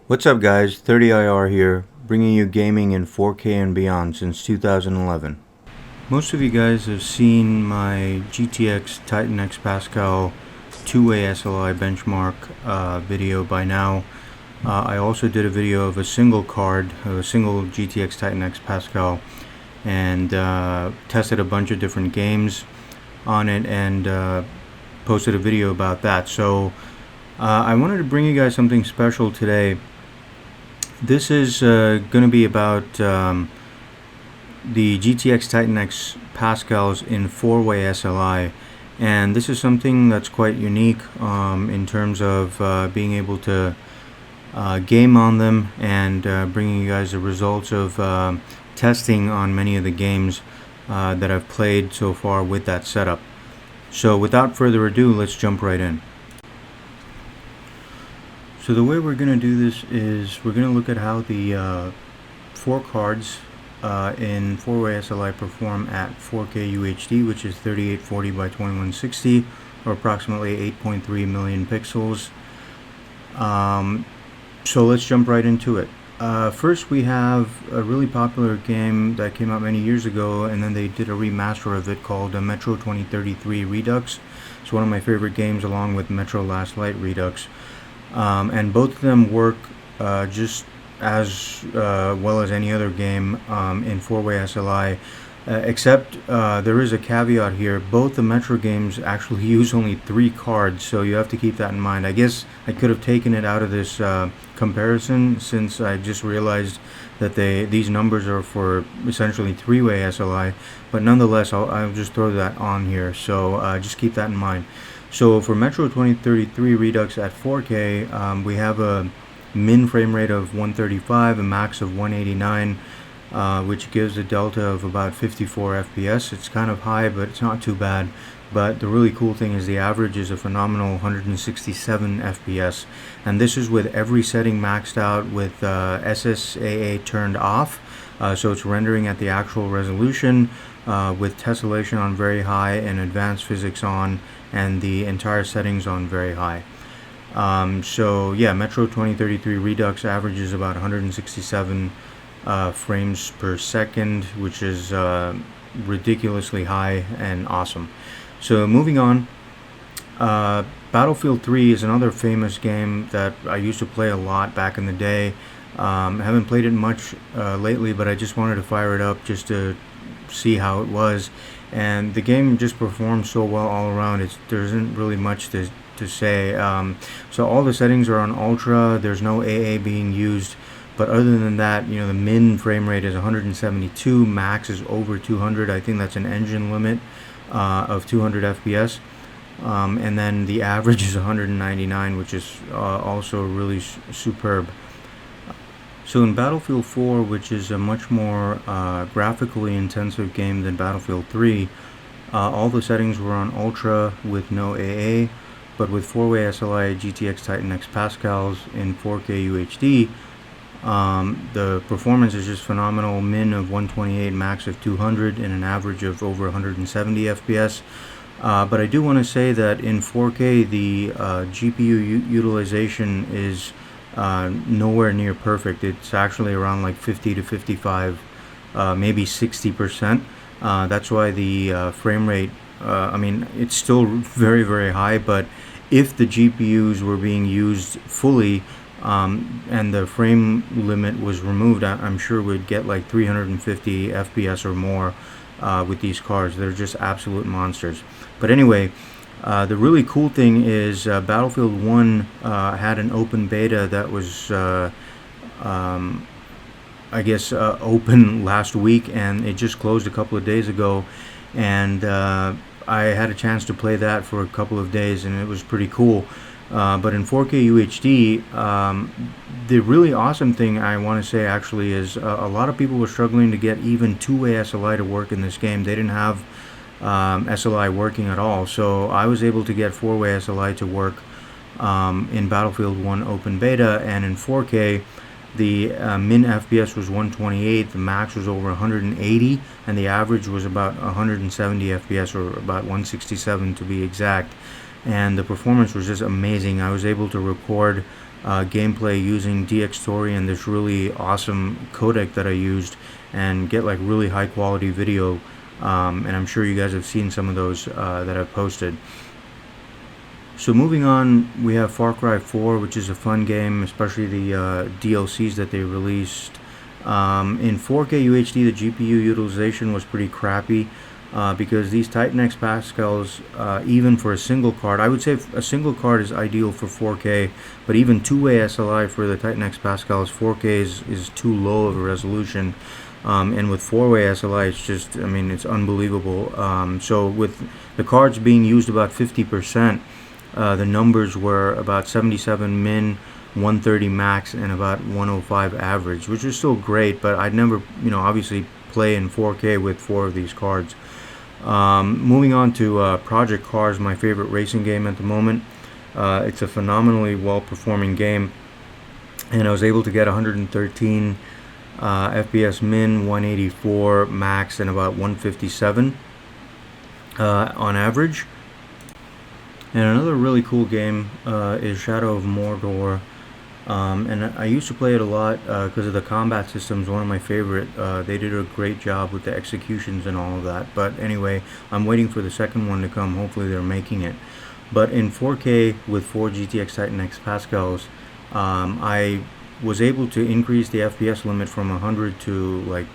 What's up guys, 30IR here, bringing you gaming in 4K and beyond since 2011. Most of you guys have seen my GTX TITAN X PASCAL 2-way SLI benchmark video by now. I also did a video of a single card, a single GTX TITAN X PASCAL, and tested a bunch of different games on it and posted a video about that. So I wanted to bring you guys something special today. This is going to be about the GTX TITAN X Pascals in 4-way SLI, and this is something that's quite unique in terms of being able to game on them and bringing you guys the results of testing on many of the games that I've played so far with that setup. So without further ado, let's jump right in. So the way we're going to do this is we're going to look at how the 4 cards in 4-way SLI perform at 4K UHD, which is 3840 by 2160, or approximately 8.3 million pixels. So let's jump right into it. First, we have a really popular game that came out many years ago, and then they did a remaster of it called Metro 2033 Redux. It's one of my favorite games, along with Metro Last Light Redux. And both of them work just as well as any other game in 4-way SLI, except there is a caveat here. Both the Metro games actually use only 3 cards, so you have to keep that in mind. I guess I could have taken it out of this comparison, since I just realized that these numbers are for essentially 3-way SLI, but nonetheless I'll just throw that on here, so just keep that in mind. So for Metro 2033 Redux at 4K, we have a min frame rate of 135, a max of 189, which gives a delta of about 54 FPS. It's kind of high, but it's not too bad. But the really cool thing is the average is a phenomenal 167 FPS. And this is with every setting maxed out, with SSAA turned off. So it's rendering at the actual resolution, with tessellation on very high and advanced physics on, and the entire settings on very high. So yeah, Metro 2033 Redux averages about 167 frames per second, which is ridiculously high and awesome. So moving on, Battlefield 3 is another famous game that I used to play a lot back in the day. Haven't played it much lately, but I just wanted to fire it up just to see how it was, and the game just performs so well all around. There isn't really much to say. So all the settings are on ultra. There's no AA being used, but other than that, the min frame rate is 172, max is over 200. I think that's an engine limit of 200 FPS, and then the average is 199, which is also really superb. So in Battlefield 4, which is a much more graphically intensive game than Battlefield 3, all the settings were on Ultra with no AA, but with 4-way SLI GTX TITAN X Pascals in 4K UHD, the performance is just phenomenal. Min of 128, max of 200, and an average of over 170 FPS. But I do want to say that in 4K, the GPU utilization is nowhere near perfect. It's actually around like 50 to 55, maybe 60%. That's why the frame rate, I mean, it's still very, very high, but if the GPUs were being used fully and the frame limit was removed, I'm sure we'd get like 350 FPS or more with these cards. They're just absolute monsters. But anyway, the really cool thing is Battlefield 1 had an open beta that was, I guess, open last week, and it just closed a couple of days ago, and I had a chance to play that for a couple of days, and it was pretty cool. But in 4K UHD, the really awesome thing I want to say actually is a lot of people were struggling to get even 2-way SLI to work in this game. They didn't have SLI working at all, so I was able to get 4-way SLI to work in Battlefield 1 open beta, and in 4K the min FPS was 128, the max was over 180, and the average was about 170 FPS, or about 167 to be exact. And the performance was just amazing. I was able to record gameplay using DxTory and this really awesome codec that I used, and get like really high quality video. And I'm sure you guys have seen some of those that I've posted. So moving on, we have Far Cry 4, which is a fun game, especially the DLCs that they released. In 4K UHD, the GPU utilization was pretty crappy because these TITAN X Pascals, even for a single card, I would say a single card is ideal for 4K, but even two-way SLI for the TITAN X Pascals, 4K is too low of a resolution. And with four-way SLI, it's just, I mean, it's unbelievable. So with the cards being used about 50%, the numbers were about 77 min, 130 max, and about 105 average, which is still great, but I'd never, obviously play in 4K with 4 of these cards. Moving on to Project Cars, my favorite racing game at the moment. It's a phenomenally well-performing game, and I was able to get 113 FPS min, 184 max, and about 157 on average. And another really cool game is Shadow of Mordor, and I used to play it a lot because of the combat systems. One of my favorite. They did a great job with the executions and all of that. But anyway, I'm waiting for the second one to come. Hopefully they're making it. But in 4K with 4 GTX TITAN X Pascals, I was able to increase the FPS limit from 100 to like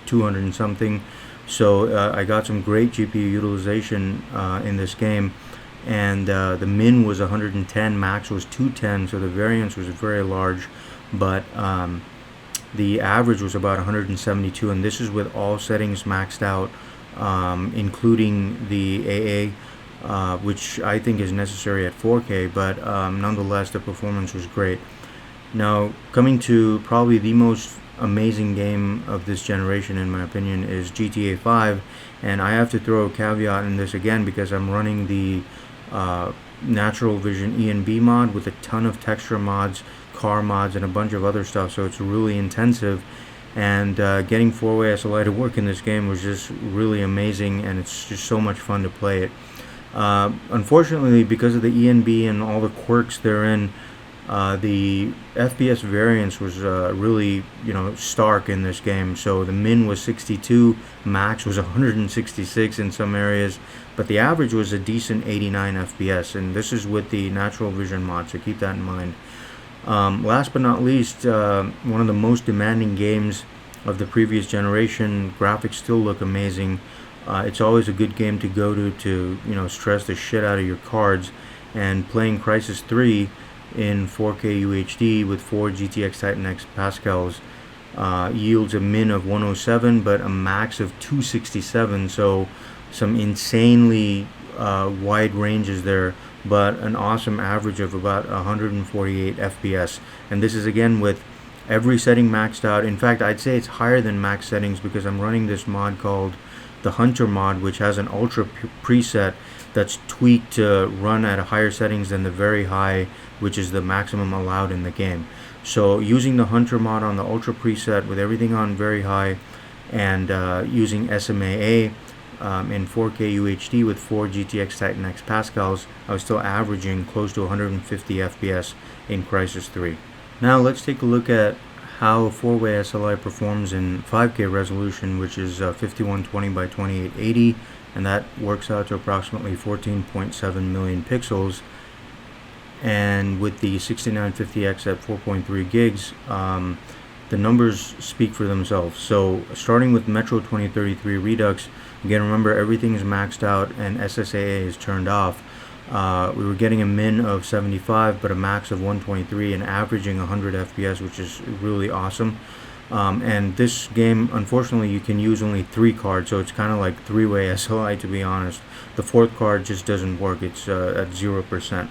200 and something. So I got some great GPU utilization in this game. And the min was 110, max was 210, so the variance was very large, but the average was about 172, and this is with all settings maxed out, including the AA, which I think is necessary at 4K, but nonetheless the performance was great. Now, coming to probably the most amazing game of this generation, in my opinion, is GTA 5, and I have to throw a caveat in this again because I'm running the Natural Vision ENB mod with a ton of texture mods, car mods, and a bunch of other stuff, so it's really intensive. And getting 4-way SLI to work in this game was just really amazing, and it's just so much fun to play it. Unfortunately, because of the ENB and all the quirks therein, the FPS variance was really, stark in this game. So the min was 62, max was 166 in some areas, but the average was a decent 89 FPS, and this is with the Natural Vision mod, so keep that in mind. Last but not least, one of the most demanding games of the previous generation. Graphics still look amazing. It's always a good game to go to stress the shit out of your cards, and playing Crysis 3 in 4K UHD with 4 GTX TITAN X Pascals yields a min of 107 but a max of 267, so some insanely wide ranges there, but an awesome average of about 148 FPS. And this is again with every setting maxed out. In fact, I'd say it's higher than max settings because I'm running this mod called the Hunter mod, which has an ultra preset that's tweaked to run at a higher settings than the very high, which is the maximum allowed in the game. So using the Hunter mod on the ultra preset with everything on very high, and using SMAA in 4K UHD with 4 GTX TITAN X Pascals, I was still averaging close to 150 FPS in Crysis 3. Now let's take a look at how 4-way SLI performs in 5K resolution, which is 5120 by 2880, and that works out to approximately 14.7 million pixels. And with the 6950X at 4.3 gigs, the numbers speak for themselves. So starting with Metro 2033 Redux, again, remember everything is maxed out and SSAA is turned off. We were getting a min of 75 but a max of 123 and averaging 100 FPS, which is really awesome. And this game, unfortunately, you can use only 3 cards, so it's kind of like 3-way SLI, to be honest. The 4th card just doesn't work. It's at 0%.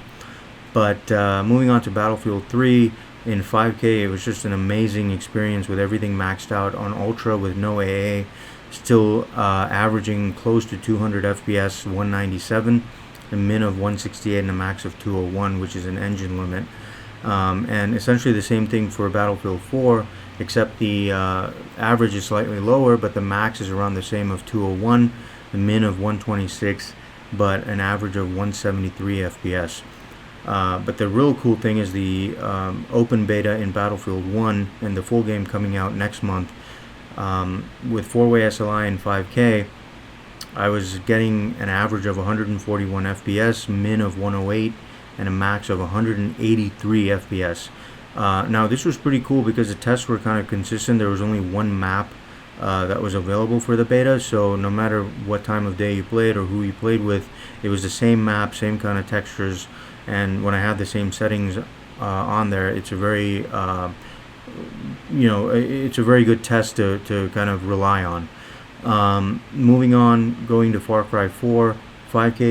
But moving on to Battlefield 3 in 5K, it was just an amazing experience with everything maxed out on Ultra with no AA, still averaging close to 200 FPS, 197, a min of 168 and a max of 201, which is an engine limit. And essentially the same thing for Battlefield 4, except the average is slightly lower, but the max is around the same of 201, the min of 126, but an average of 173 FPS. But the real cool thing is the open beta in Battlefield 1 and the full game coming out next month. With 4-way SLI and 5K, I was getting an average of 141 FPS, min of 108, and a max of 183 FPS. Now this was pretty cool because the tests were kind of consistent. There was only one map that was available for the beta, so no matter what time of day you played or who you played with, it was the same map, same kind of textures, and when I had the same settings on there, it's a very it's a very good test to kind of rely on. Moving on, going to Far Cry 4, 5K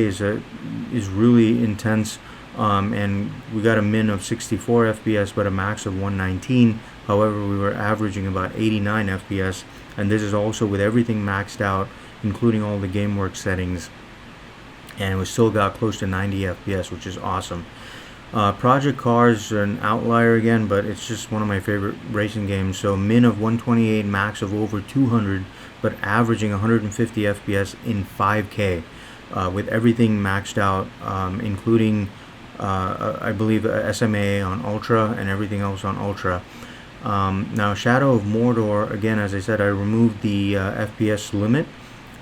is really intense, and we got a min of 64 FPS but a max of 119. However, we were averaging about 89 FPS, and this is also with everything maxed out, including all the GameWorks settings, and we still got close to 90 FPS, which is awesome. Project Cars are an outlier again, but it's just one of my favorite racing games. So min of 128, max of over 200, but averaging 150 FPS in 5K, with everything maxed out, including I believe SMA on Ultra and everything else on Ultra. Now Shadow of Mordor, again, as I said, I removed the FPS limit,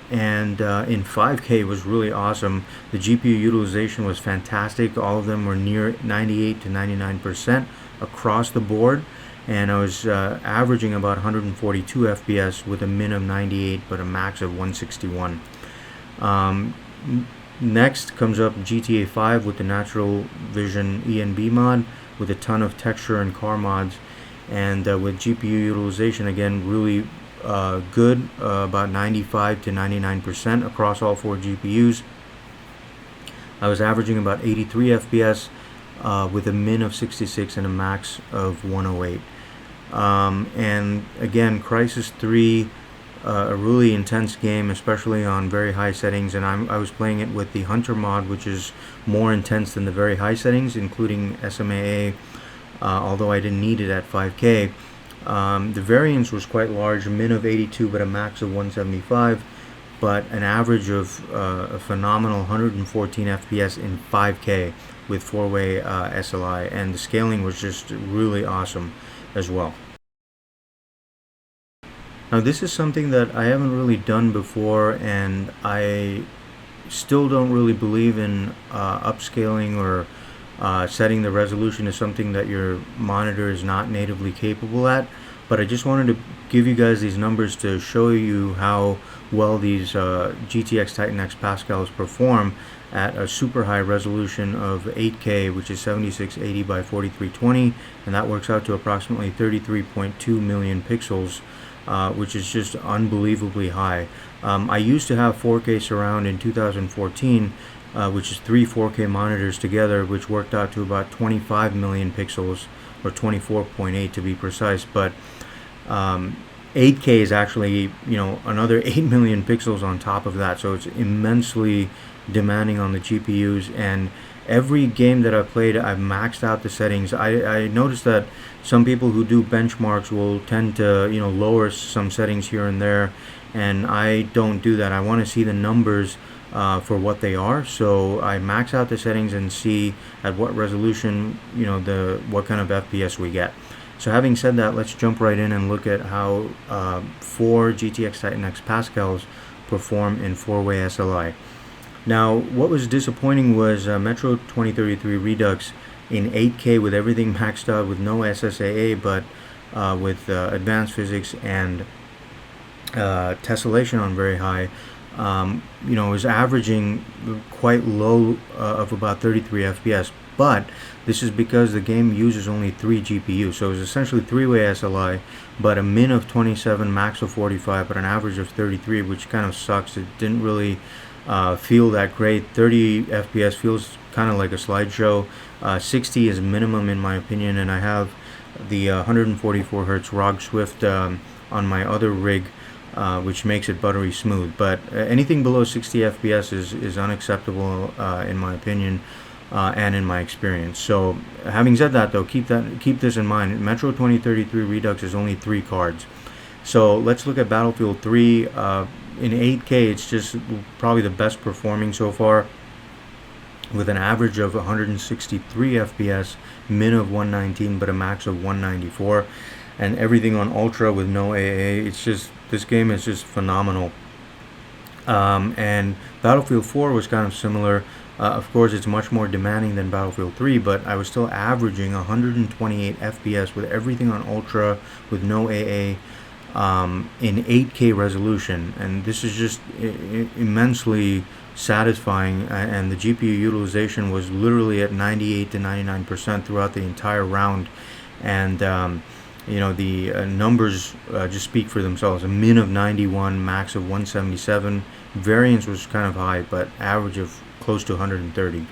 and in 5K was really awesome. The GPU utilization was fantastic. All of them were near 98 to 99% across the board, and I was averaging about 142 FPS with a min of 98 but a max of 161. Next comes up GTA 5 with the Natural Vision ENB mod with a ton of texture and car mods, and with GPU utilization again really good, about 95 to 99% across all 4 GPUs. I was averaging about 83 FPS with a min of 66 and a max of 108. And again, Crysis 3, a really intense game, especially on very high settings, and I was playing it with the Hunter mod, which is more intense than the very high settings, including SMAA, although I didn't need it at 5K. The variance was quite large, a min of 82 but a max of 175, but an average of a phenomenal 114 FPS in 5K with 4-way SLI, and the scaling was just really awesome as well. Now this is something that I haven't really done before, and I still don't really believe in upscaling or setting the resolution to something that your monitor is not natively capable at, but I just wanted to give you guys these numbers to show you how well these GTX TITAN X Pascals perform at a super high resolution of 8K, which is 7680 by 4320, and that works out to approximately 33.2 million pixels, which is just unbelievably high. I used to have 4K surround in 2014, which is 3 4K monitors together, which worked out to about 25 million pixels, or 24.8 to be precise. But 8K is actually, another 8 million pixels on top of that, so it's immensely demanding on the GPUs. And every game that I've played, I've maxed out the settings. I noticed that some people who do benchmarks will tend to lower some settings here and there, and I don't do that. I want to see the numbers for what they are, so I max out the settings and see at what resolution what kind of FPS we get. So having said that, let's jump right in and look at how 4 GTX TITAN X Pascals perform in 4-way SLI. Now what was disappointing was Metro 2033 Redux in 8K with everything maxed out with no SSAA, but with advanced physics and tessellation on very high, was averaging quite low of about 33 FPS, but this is because the game uses only 3 GPUs, so it was essentially 3-way SLI, but a min of 27, max of 45, but an average of 33, which kind of sucks. It didn't really feel that great. 30 FPS feels kind of like a slideshow. 60 is minimum in my opinion, and I have the 144 Hz ROG Swift on my other rig, which makes it buttery smooth. But anything below 60 FPS is unacceptable in my opinion and in my experience. So having said that though, keep this in mind. Metro 2033 Redux is only 3 cards. So let's look at Battlefield 3. In 8K, it's just probably the best performing so far. with an average of 163 FPS, min of 119, but a max of 194, and everything on ultra with no AA. It's just, this game is just phenomenal. And Battlefield 4 was kind of similar. Of course, it's much more demanding than Battlefield 3, but I was still averaging 128 FPS with everything on ultra with no AA, in 8K resolution, and this is just immensely satisfying. And the GPU utilization was literally at 98 to 99% throughout the entire round, and the numbers just speak for themselves. A min of 91, max of 177. Variance was kind of high, but average of close to 130.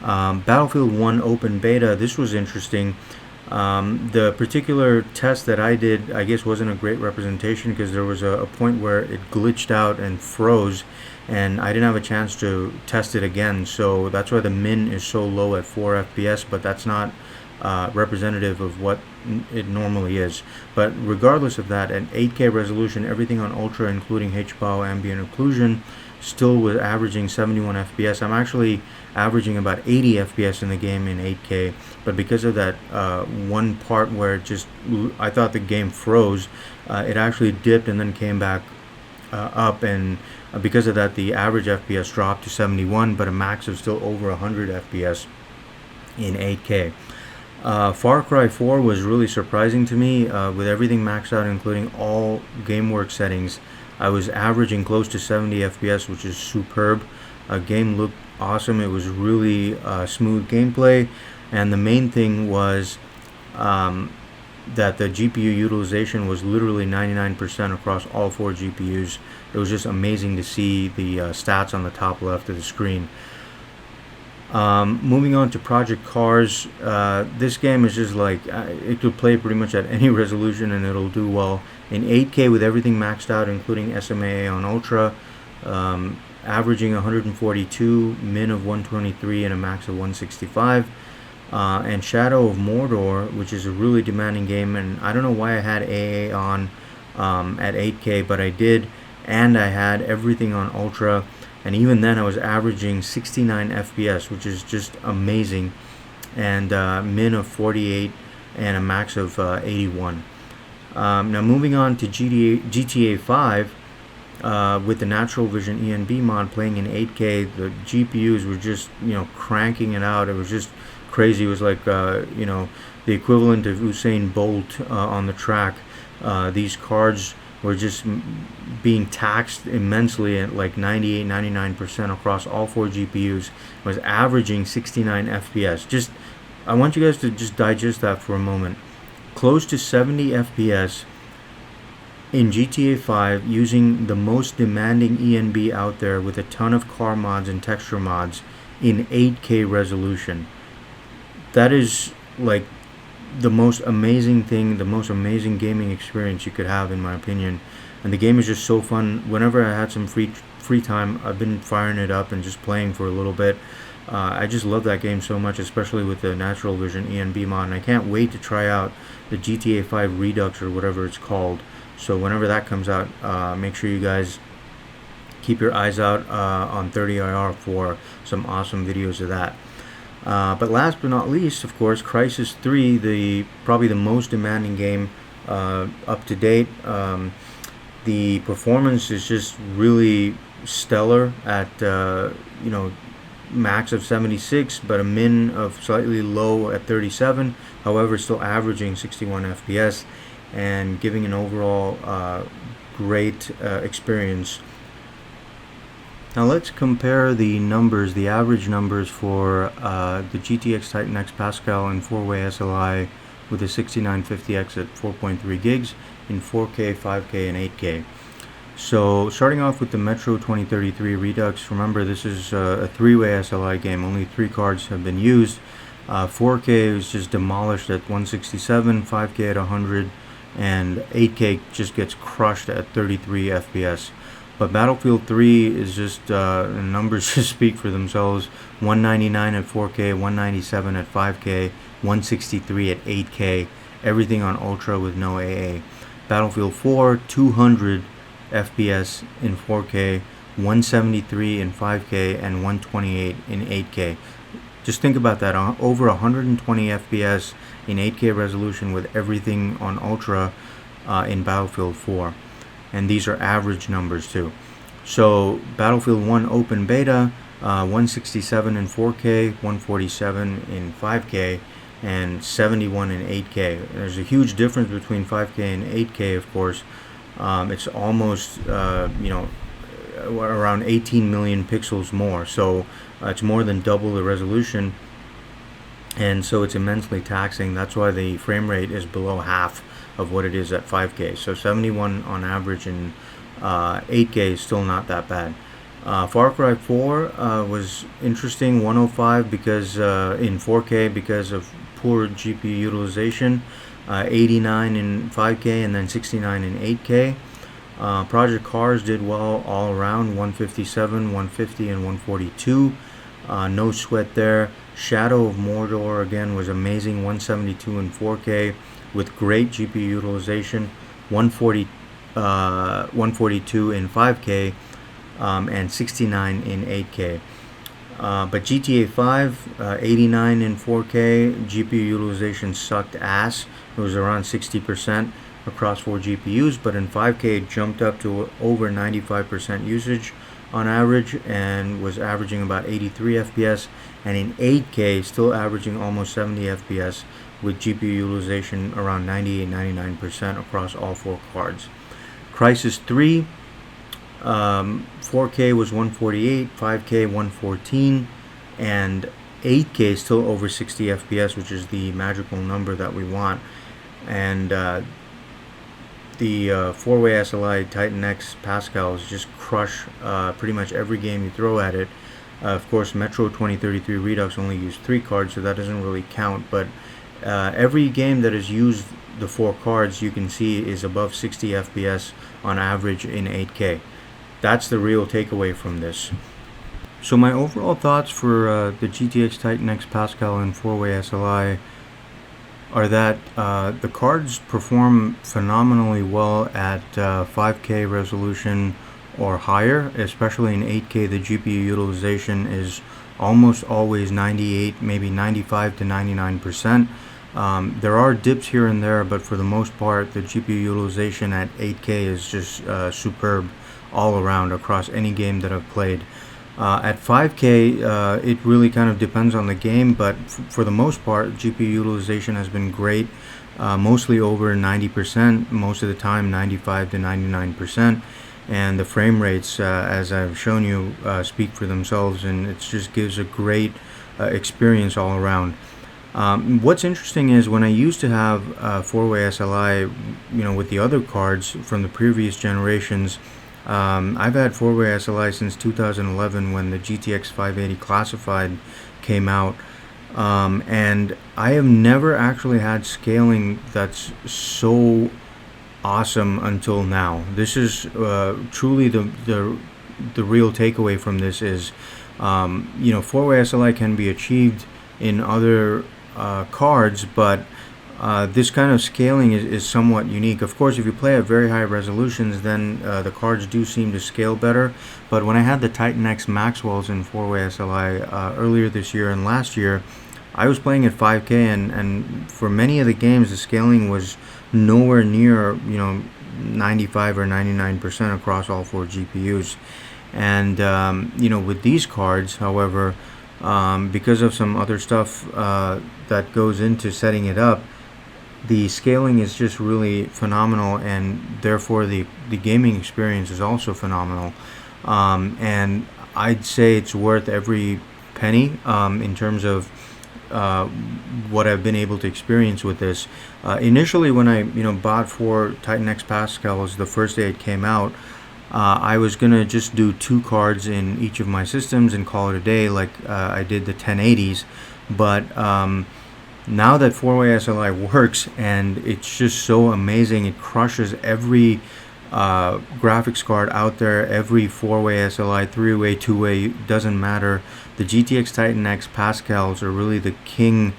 Battlefield 1 open beta, this was interesting. The particular test that I did, I guess, wasn't a great representation, because there was a point where it glitched out and froze, and I didn't have a chance to test it again. So that's why the min is so low at 4 FPS, but that's not representative of what it normally is. But regardless of that, at 8K resolution, everything on ultra, including HPAO ambient occlusion, still was averaging 71 FPS. I'm actually averaging about 80 FPS in the game in 8K, but because of that one part where it just, I thought the game froze, it actually dipped and then came back up, and because of that the average FPS dropped to 71, but a max of still over 100 FPS in 8K. Far Cry 4 was really surprising to me. With everything maxed out, including all GameWorks settings, I was averaging close to 70 FPS, which is superb. Game looked awesome. It was really smooth gameplay, and the main thing was that the GPU utilization was literally 99% across all 4 GPUs. It was just amazing to see the stats on the top left of the screen. Moving on to Project Cars, this game is just like, it could play pretty much at any resolution and it'll do well. In 8K with everything maxed out, including SMAA on Ultra, averaging 142, min of 123, and a max of 165. And Shadow of Mordor, which is a really demanding game, and I don't know why I had AA on at 8K, but I did, and I had everything on Ultra. And even then I was averaging 69 FPS, which is just amazing, and min of 48 and a max of 81. Now moving on to GTA 5, with the Natural Vision ENB mod playing in 8K, the GPUs were just, cranking it out. It was just crazy. It was like, the equivalent of Usain Bolt on the track. These cards were just being taxed immensely at like 98-99% across all 4 GPUs. It was averaging 69 FPS. I want you guys to just digest that for a moment. Close to 70 FPS in GTA 5 using the most demanding ENB out there, with a ton of car mods and texture mods in 8K resolution. That is like the most amazing thing, the most amazing gaming experience you could have, in my opinion. And the game is just so fun. Whenever I had some free time, I've been firing it up and just playing for a little bit. I just love that game so much, especially with the Natural Vision ENB mod, and I can't wait to try out the GTA 5 Redux or whatever it's called. So whenever that comes out, make sure you guys keep your eyes out on 30IR for some awesome videos of that. But last but not least, of course, Crysis 3, probably the most demanding game up to date. The performance is just really stellar at max of 76, but a min of slightly low at 37. However, still averaging 61 FPS and giving an overall great experience. Now let's compare the numbers, the average numbers for the GTX TITAN X Pascal and 4-way SLI with the 6950X at 4.3 gigs in 4K, 5K, and 8K. So starting off with the Metro 2033 Redux, remember this is a 3-way SLI game, only 3 cards have been used. 4K was just demolished at 167, 5K at 100, and 8K just gets crushed at 33 FPS. But Battlefield 3 is just, numbers just speak for themselves. 199 at 4K, 197 at 5K, 163 at 8K, everything on Ultra with no AA. Battlefield 4, 200 FPS in 4K, 173 in 5K, and 128 in 8K. Just think about that, over 120 FPS in 8K resolution with everything on Ultra in Battlefield 4. And these are average numbers too. So Battlefield 1 Open Beta, 167 in 4K, 147 in 5K, and 71 in 8K. There's a huge difference between 5K and 8K, of course. It's almost, around 18 million pixels more. So it's more than double the resolution. And so it's immensely taxing. That's why the frame rate is below half of what it is at 5K. So 71 on average in 8K is still not that bad. Far Cry 4 was interesting, 105 because in 4K because of poor GPU utilization, 89 in 5K, and then 69 in 8K. Project Cars did well all around, 157, 150, and 142. No sweat there. Shadow of Mordor again was amazing, 172 in 4K with great GPU utilization, 142 in 5K, and 69 in 8K. But GTA 5, 89 in 4K, GPU utilization sucked ass. It was around 60% across 4 GPUs, but in 5K it jumped up to over 95% usage on average and was averaging about 83 FPS, and in 8K still averaging almost 70 FPS with GPU utilization around 98-99% across all 4 cards. Crysis 3, 4K was 148, 5K 114, and 8K still over 60 FPS, which is the magical number that we want. And the 4-way SLI TITAN X PASCAL just crush pretty much every game you throw at it. Of course, Metro 2033 Redux only used 3 cards, so that doesn't really count, but every game that has used the 4 cards you can see is above 60 FPS on average in 8K. That's the real takeaway from this. So my overall thoughts for the GTX TITAN X PASCAL and 4-way SLI are that the cards perform phenomenally well at 5K resolution or higher, especially in 8K. The GPU utilization is almost always 98, maybe 95 to 99%. There are dips here and there, but for the most part, the GPU utilization at 8K is just superb all around across any game that I've played. At 5K, it really kind of depends on the game, but for the most part, GPU utilization has been great, mostly over 90%, most of the time 95 to 99%, and the frame rates, as I've shown you, speak for themselves, and it just gives a great experience all around. What's interesting is when I used to have 4-way SLI, with the other cards from the previous generations, I've had 4-way SLI since 2011 when the GTX 580 Classified came out, and I have never actually had scaling that's so awesome until now. This is truly the real takeaway from this is, 4-way SLI can be achieved in other cards, but this kind of scaling is somewhat unique. Of course, if you play at very high resolutions, then the cards do seem to scale better. But when I had the TITAN X Maxwells in 4-way SLI earlier this year and last year, I was playing at 5K, and for many of the games, the scaling was nowhere near 95 or 99% across all 4 GPUs. And with these cards, however, because of some other stuff that goes into setting it up, the scaling is just really phenomenal, and therefore the gaming experience is also phenomenal. And I'd say it's worth every penny in terms of what I've been able to experience with this. Initially, when I bought 4 TITAN X PASCALs the first day it came out, I was gonna just do 2 cards in each of my systems and call it a day, like I did the 1080s. But now that 4-way SLI works, and it's just so amazing, it crushes every graphics card out there, every 4-way SLI, 3-way, 2-way, doesn't matter. The GTX TITAN X PASCALs are really the king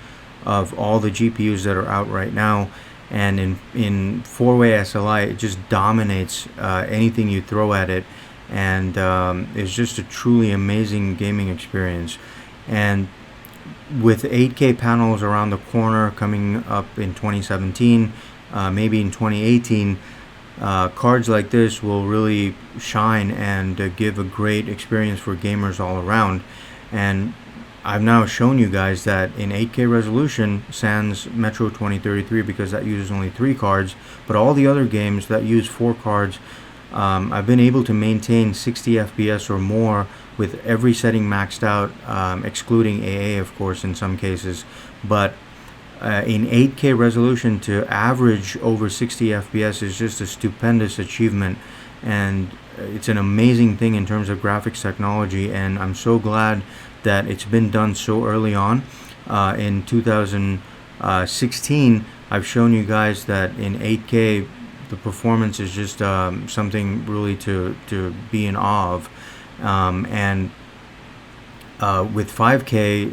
of all the GPUs that are out right now, and in 4-way SLI it just dominates anything you throw at it. and it's just a truly amazing gaming experience. And with 8K panels around the corner coming up in 2017, maybe in 2018, cards like this will really shine and give a great experience for gamers all around. And I've now shown you guys that in 8K resolution, sans Metro 2033, because that uses only 3 cards, but all the other games that use 4 cards, I've been able to maintain 60 FPS or more with every setting maxed out, excluding AA, of course, in some cases. But in 8K resolution, to average over 60 FPS is just a stupendous achievement, and it's an amazing thing in terms of graphics technology. And I'm so glad that it's been done so early on. In 2016, I've shown you guys that in 8K the performance is just something really to be in awe of. And with 5K,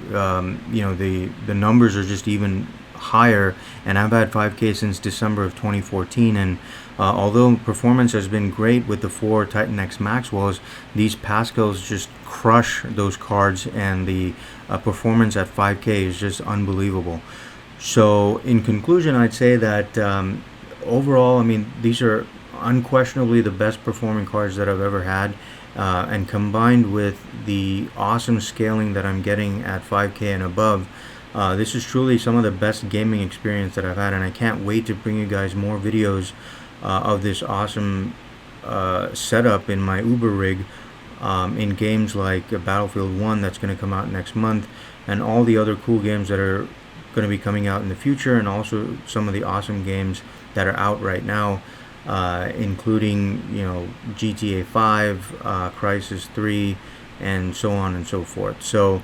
you know, the numbers are just even higher, and I've had 5K since December of 2014. And although performance has been great with the 4 Titan X Maxwells, these Pascals just crush those cards, and the performance at 5K is just unbelievable. So in conclusion, I'd say that overall, I mean, these are unquestionably the best performing cards that I've ever had. And combined with the awesome scaling that I'm getting at 5K and above, this is truly some of the best gaming experience that I've had, and I can't wait to bring you guys more videos of this awesome setup in my Uber rig in games like Battlefield 1 that's going to come out next month, and all the other cool games that are going to be coming out in the future, and also some of the awesome games that are out right now, including, you know, GTA 5, Crysis 3, and so on and so forth. So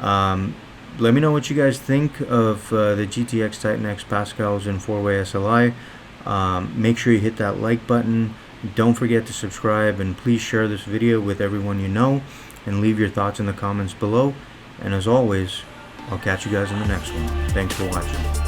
let me know what you guys think of the GTX TITAN X Pascals in 4-way SLI. Make sure you hit that like button. Don't forget to subscribe, and please share this video with everyone you know, and leave your thoughts in the comments below. And as always, I'll catch you guys in the next one. Thanks for watching.